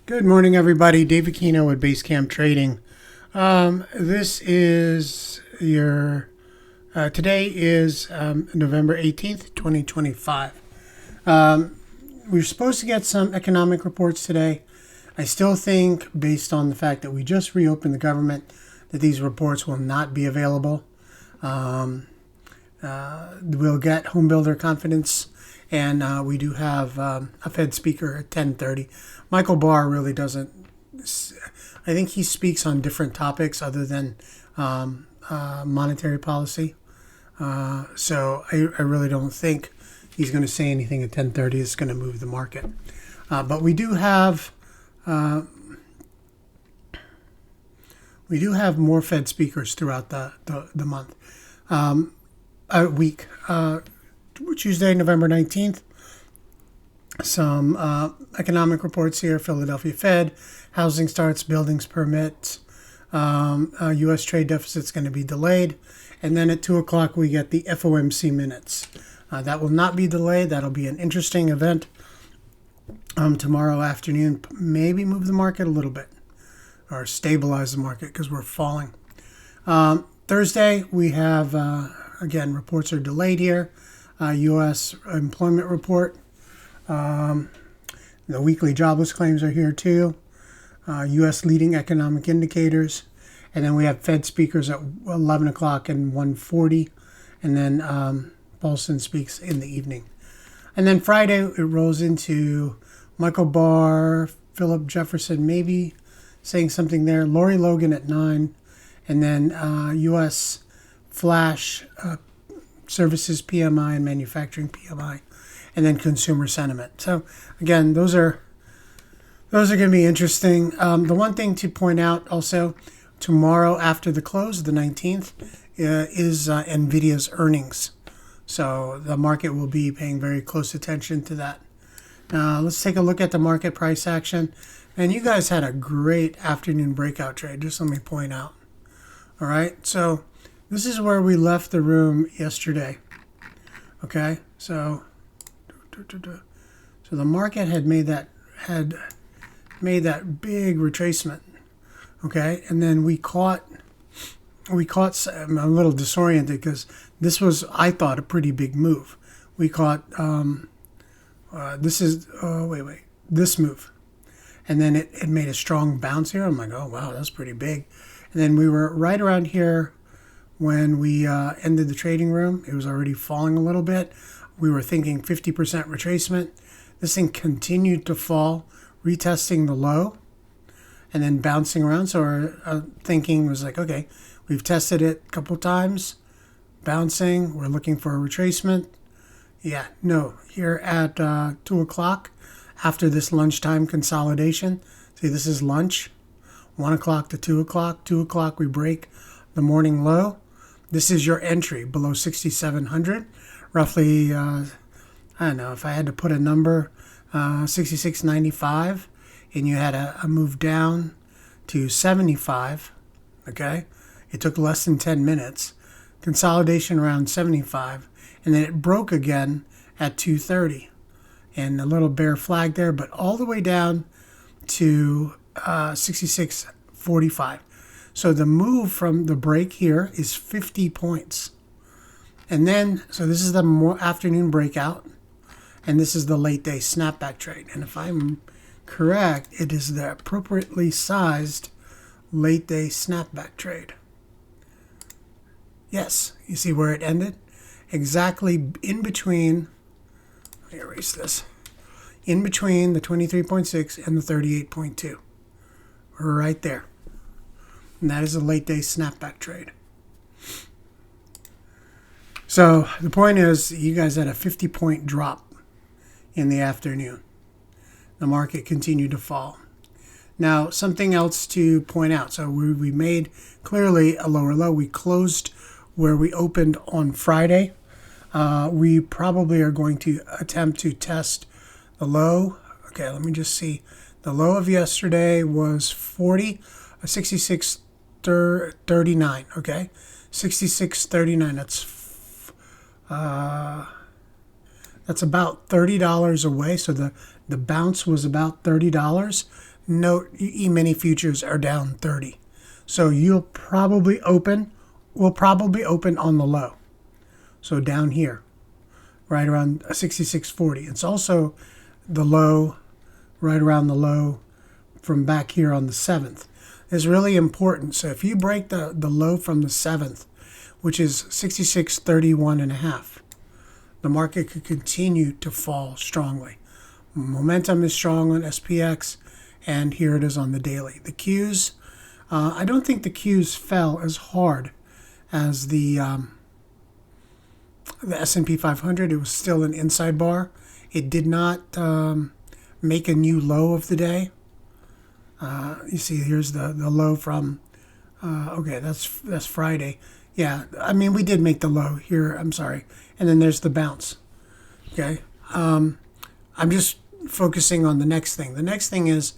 Good morning, everybody. Dave Aquino with Basecamp Trading. This is your today is November 18th, 2025. We're supposed to get some economic reports today. I still think, based on the fact that we just reopened the government, that these reports will not be available. We'll get home builder confidence, and we do have a Fed speaker at 10:30. Michael Barr really doesn't. I think he speaks on different topics other than monetary policy. So I really don't think he's going to say anything at 10:30 that's going to move the market. But we do have more Fed speakers throughout the month. Week. Tuesday, November 19th. Some economic reports here. Philadelphia Fed, housing starts, buildings permits, U.S. trade deficit's going to be delayed. And then at 2 o'clock, we get the FOMC minutes. That will not be delayed. That'll be an interesting event tomorrow afternoon. Maybe move the market a little bit or stabilize the market because we're falling. Thursday, we have, again, reports are delayed here. U.S. employment report. The weekly jobless claims are here too. U.S. leading economic indicators. And then we have Fed speakers at 11 o'clock and 1:40. And then Paulson speaks in the evening. And then Friday, it rolls into Michael Barr, Philip Jefferson maybe saying something there. Lori Logan at 9. And then U.S. flash services PMI and manufacturing PMI. And then consumer sentiment. So again, those are going to be interesting. The one thing to point out also, tomorrow after the close, the 19th, is NVIDIA's earnings. So the market will be paying very close attention to that. Let's take a look at the market price action. And you guys had a great afternoon breakout trade, just let me point out. All right, so this is where we left the room yesterday. Okay, so the market had made that big retracement, okay, and then we caught. I'm a little disoriented because this was, I thought, a pretty big move. We caught this move, and then it made a strong bounce here. I'm like, oh wow, that's pretty big, and then we were right around here when we ended the trading room. It was already falling a little bit. We were thinking 50% retracement. This thing continued to fall, retesting the low, and then bouncing around. So our thinking was like, okay, we've tested it a couple times, bouncing. We're looking for a retracement. Yeah, no. Here at 2 o'clock, after this lunchtime consolidation, see, this is lunch, 1 o'clock to 2 o'clock. 2 o'clock, we break the morning low. This is your entry below 6,700. Roughly, I don't know, if I had to put a number, 66.95, and you had a move down to 75, okay? It took less than 10 minutes. Consolidation around 75, and then it broke again at 2:30. And a little bear flag there, but all the way down to 66.45. So the move from the break here is 50 points. And then, so this is the afternoon breakout, and this is the late day snapback trade. And if I'm correct, it is the appropriately sized late day snapback trade. Yes, you see where it ended? Exactly in between, let me erase this, in between the 23.6 and the 38.2. We're right there. And that is a late day snapback trade. So the point is, you guys had a 50-point drop in the afternoon. The market continued to fall. Now, something else to point out. So we made clearly a lower low. We closed where we opened on Friday. We probably are going to attempt to test the low. Okay, let me just see. The low of yesterday was 66.39. Okay, 66.39. That's about $30 away. So the bounce was about $30. Note E-mini futures are down 30. So we'll probably open on the low. So down here, right around 66.40. It's also the low, right around the low from back here on the 7th. It's really important. So if you break the low from the 7th, which is 66.31.5, the market could continue to fall strongly. Momentum is strong on SPX, and here it is on the daily. The Qs, I don't think the Qs fell as hard as the S&P 500. It was still an inside bar. It did not make a new low of the day. You see, here's the low from, okay, that's Friday. Yeah, I mean, we did make the low here, I'm sorry. And then there's the bounce, okay? I'm just focusing on the next thing. The next thing is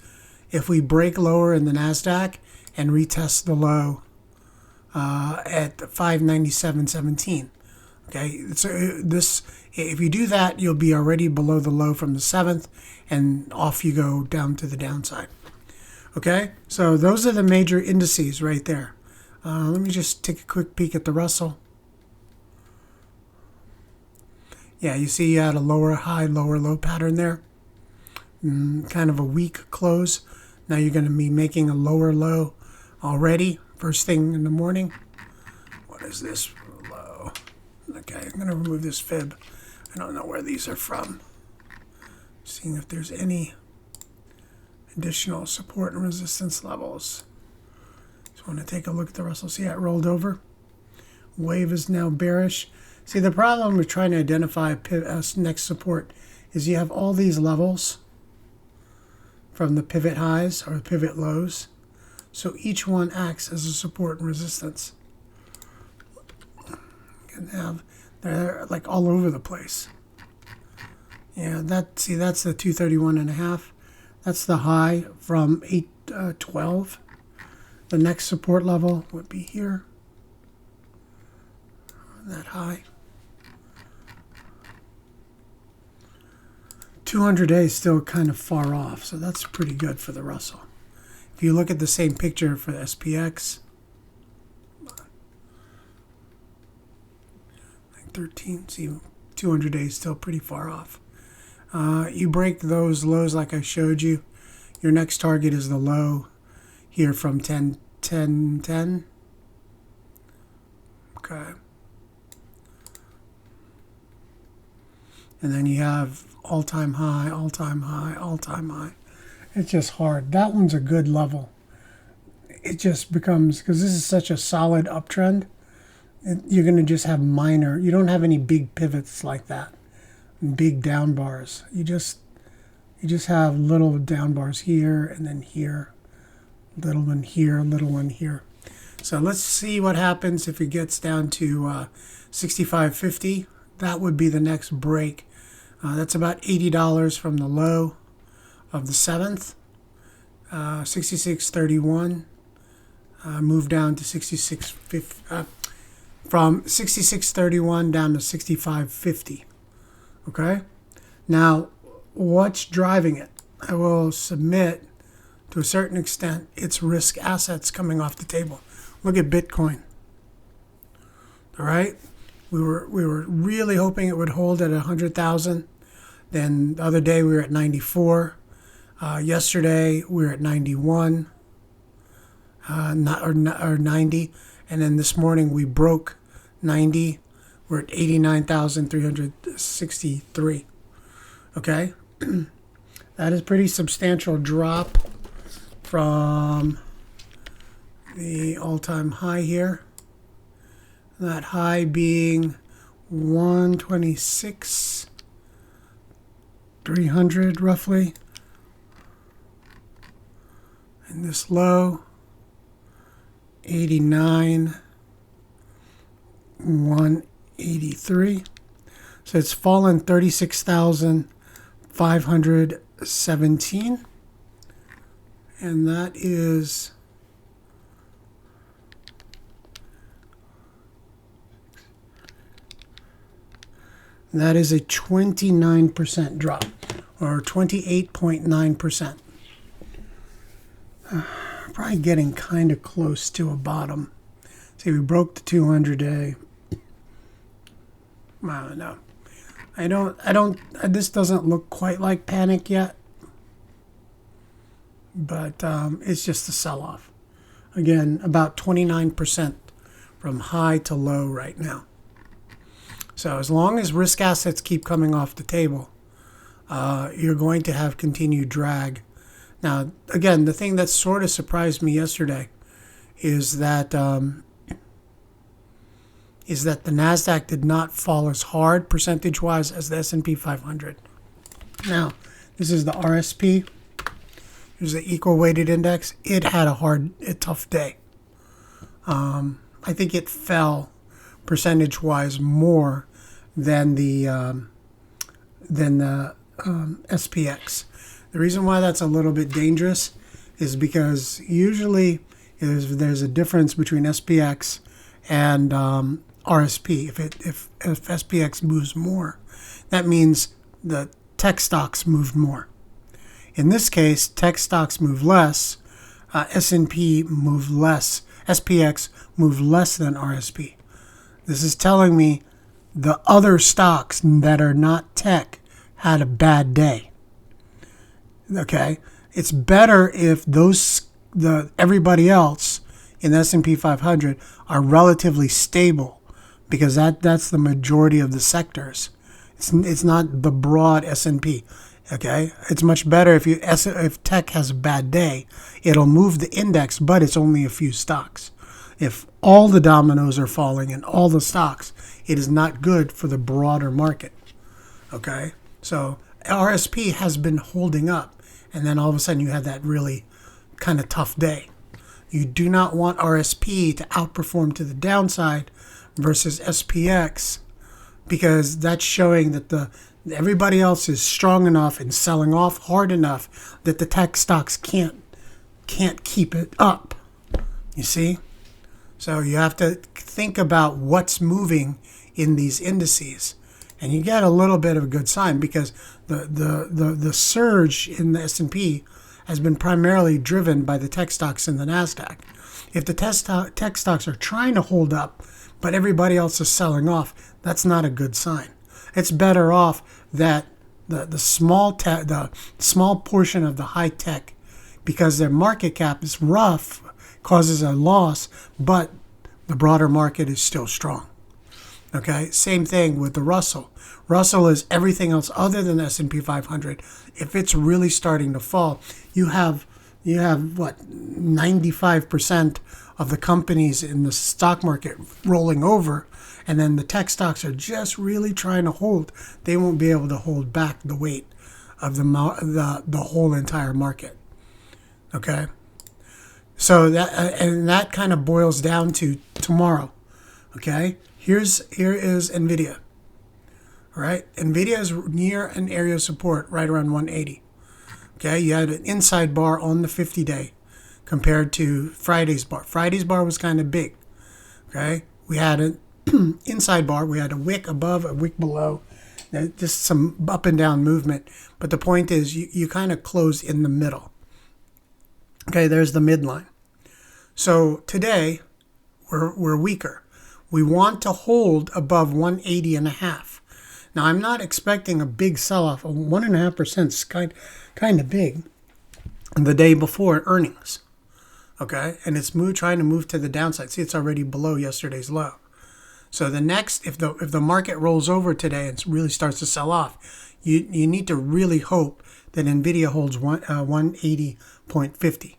if we break lower in the NASDAQ and retest the low at 597.17, okay? So if you do that, you'll be already below the low from the 7th, and off you go down to the downside. Okay, so those are the major indices right there. Let me just take a quick peek at the Russell. Yeah, you see you had a lower high, lower low pattern there. Kind of a weak close. Now you're going to be making a lower low already, first thing in the morning. What is this low? Okay, I'm going to remove this fib. I don't know where these are from. Seeing if there's any additional support and resistance levels. Just want to take a look at the Russell. See how it rolled over? Wave is now bearish. See, the problem with trying to identify next support is you have all these levels from the pivot highs or pivot lows. So each one acts as a support and resistance. They're like all over the place. Yeah, that's the 231.5. That's the high from 812. The next support level would be here. That high. 200 days still kind of far off, so that's pretty good for the Russell. If you look at the same picture for the SPX, like 13, see 200 days still pretty far off. You break those lows like I showed you. Your next target is the low here from 10.10. Okay. And then you have all-time high, all-time high, all-time high. It's just hard. That one's a good level. It just becomes, because this is such a solid uptrend, you're going to just have minor, you don't have any big pivots like that, big down bars. You just have little down bars here and then here, little one here, little one here. So let's see what happens if it gets down to 65.50. That would be the next break. That's about $80 from the low of the 7th. 66.31. Move down to 66.50. From 66.31 down to 65.50. Okay? Now, what's driving it? I will submit, to a certain extent, it's risk assets coming off the table. Look at Bitcoin. All right? We were really hoping it would hold at 100,000. Then the other day we were at 94. Yesterday we were at 91 or 90. And then this morning we broke 90. We're at 89,363. Okay? That is a pretty substantial drop from the all-time high here. That high being 126,300 roughly. And this low, 89,183. So it's fallen 36,517. And that is a 29% drop, or 28.9%. Probably getting kind of close to a bottom. See, we broke the 200-day. I don't know. This doesn't look quite like panic yet. But it's just a sell-off. Again, about 29% from high to low right now. So as long as risk assets keep coming off the table, you're going to have continued drag. Now, again, the thing that sort of surprised me yesterday is that the Nasdaq did not fall as hard percentage-wise as the S&P 500. Now, this is the RSP. Here's the equal weighted index. It had a tough day. I think it fell percentage-wise more than the SPX. The reason why that's a little bit dangerous is because usually there's a difference between SPX and RSP. If SPX moves more, that means the tech stocks moved more. In this case, tech stocks move less, S&P move less, SPX move less than RSP. This is telling me the other stocks that are not tech had a bad day. Okay, it's better if everybody else in the S&P 500 are relatively stable, because that's the majority of the sectors. It's not the broad S&P. Okay, it's much better if tech has a bad day, it'll move the index, but it's only a few stocks. If all the dominoes are falling in all the stocks, it is not good for the broader market. Okay, so RSP has been holding up, and then all of a sudden you have that really kind of tough day. You do not want RSP to outperform to the downside versus SPX, because that's showing that everybody else is strong enough and selling off hard enough that the tech stocks can't keep it up. You see? So you have to think about what's moving in these indices. And you get a little bit of a good sign, because the surge in the S&P has been primarily driven by the tech stocks in the Nasdaq. If the tech stocks are trying to hold up, but everybody else is selling off, that's not a good sign. It's better off that the small portion of the high tech, because their market cap is rough, causes a loss, but the broader market is still strong. Okay, same thing with the Russell. Russell is everything else other than the S&P 500. If it's really starting to fall, you have what, 95% of the companies in the stock market rolling over, and then the tech stocks are just really trying to hold. They won't be able to hold back the weight of the whole entire market. Okay, so that kind of boils down to tomorrow. Okay, here is NVIDIA. All right, NVIDIA is near an area of support right around 180. Okay, you had an inside bar on the 50-day compared to Friday's bar. Friday's bar was kind of big. Okay, we had an inside bar. We had a wick above, a wick below, just some up and down movement. But the point is, you kind of close in the middle. Okay, there's the midline. So today, we're weaker. We want to hold above 180.5. Now, I'm not expecting a big sell-off. 1.5% is kind of big the day before earnings. Okay, and it's trying to move to the downside. See, it's already below yesterday's low. So the next, if the market rolls over today and really starts to sell off, you need to really hope that NVIDIA holds 180.50.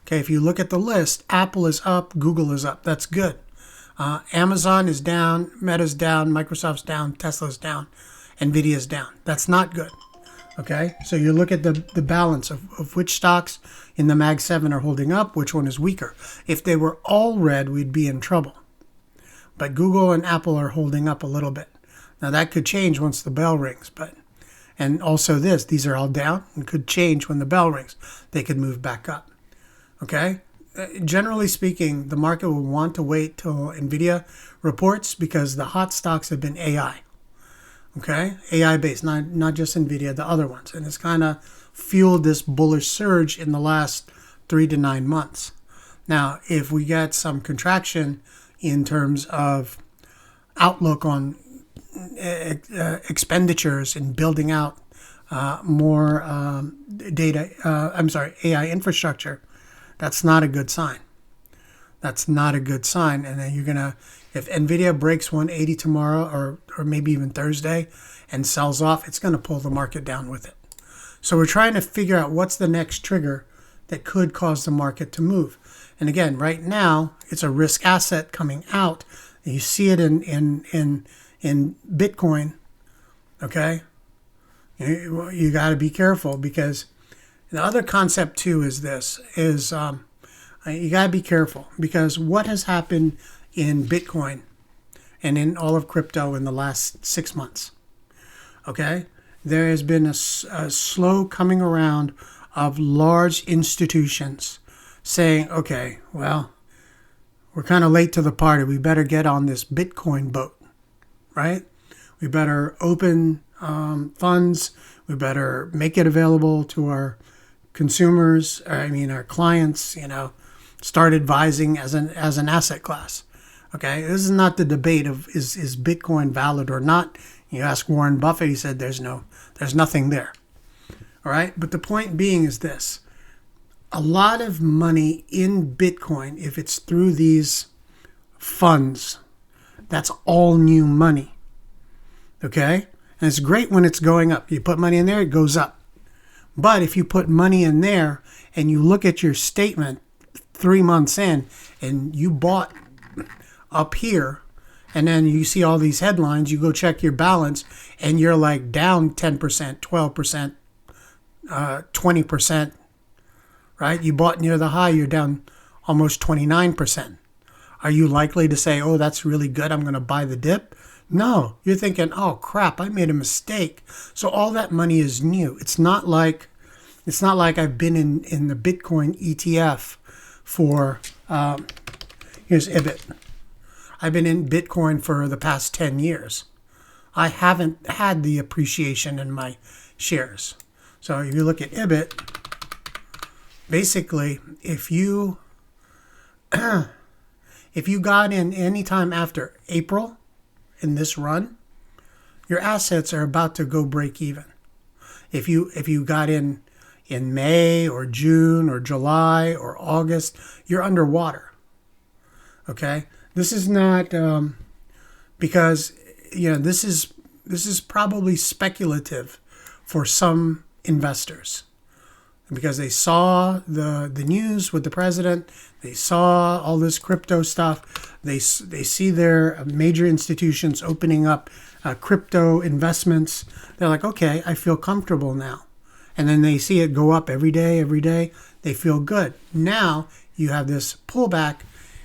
Okay, if you look at the list, Apple is up, Google is up. That's good. Amazon is down, Meta's down, Microsoft's down, Tesla's down, NVIDIA's down. That's not good. Okay, so you look at the balance of which stocks in the Mag 7 are holding up, which one is weaker. If they were all red, we'd be in trouble. But Google and Apple are holding up a little bit. Now that could change once the bell rings, and also these are all down and could change when the bell rings. They could move back up. Okay? Generally speaking, the market will want to wait till NVIDIA reports, because the hot stocks have been AI. Okay? AI based, not just NVIDIA, the other ones. And it's kind of fueled this bullish surge in the last 3 to 9 months. Now, if we get some contraction in terms of outlook on expenditures and building out more AI infrastructure, that's not a good sign. That's not a good sign. And then if NVIDIA breaks 180 tomorrow or maybe even Thursday and sells off, it's going to pull the market down with it. So we're trying to figure out what's the next trigger that could cause the market to move. And again, right now, it's a risk asset coming out. You see it in Bitcoin, okay? You got to be careful, because the other concept too is you got to be careful, because what has happened in Bitcoin and in all of crypto in the last 6 months, okay? There has been a slow coming around of large institutions saying, okay, well, we're kind of late to the party. We better get on this Bitcoin boat, right? We better open funds. We better make it available to our consumers, our clients, start advising as an asset class. Okay, this is not the debate of is Bitcoin valid or not. You ask Warren Buffett, he said there's nothing there. All right, but the point being is this: a lot of money in Bitcoin, if it's through these funds, that's all new money. Okay, and it's great when it's going up. You put money in there, it goes up. But if you put money in there and you look at your statement 3 months in and you bought up here, and then you see all these headlines, you go check your balance and you're like down 10%, 12%, 20%, right? You bought near the high, you're down almost 29%. Are you likely to say, oh, that's really good, I'm going to buy the dip? No, you're thinking, oh crap, I made a mistake. So all that money is new. It's not like I've been in the Bitcoin ETF for, here's IBIT. I've been in Bitcoin for the past 10 years. I haven't had the appreciation in my shares. So if you look at IBIT, basically, if you got in any time after April in this run, your assets are about to go break even. If you got in May or June or July or August, you're underwater. Okay, this is not because this is probably speculative for some investors, because they saw the news with the president, they saw all this crypto stuff, they see their major institutions opening up crypto investments. They're like, okay, I feel comfortable now. And then they see it go up every day, they feel good. Now you have this pullback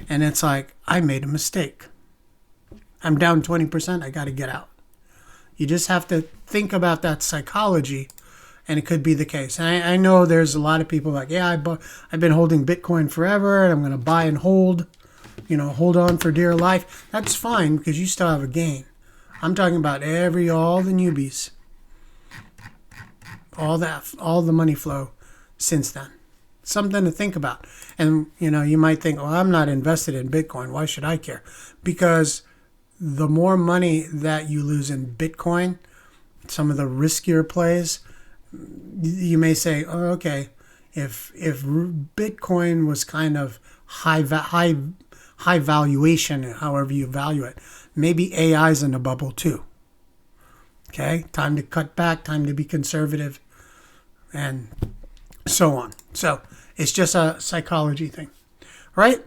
and it's like, I made a mistake. I'm down 20%, I got to get out. You just have to think about that psychology, and it could be the case. And I know there's a lot of people like, yeah, I've been holding Bitcoin forever, and I'm going to buy and hold, hold on for dear life. That's fine, because you still have a gain. I'm talking about all the newbies, all the money flow since then. Something to think about. And, you might think, well, I'm not invested in Bitcoin. Why should I care? Because the more money that you lose in Bitcoin, some of the riskier plays, you may say, oh, okay, if Bitcoin was kind of high valuation, however you value it, maybe AI's in a bubble too. Okay, time to cut back, time to be conservative, and so on. So it's just a psychology thing, right?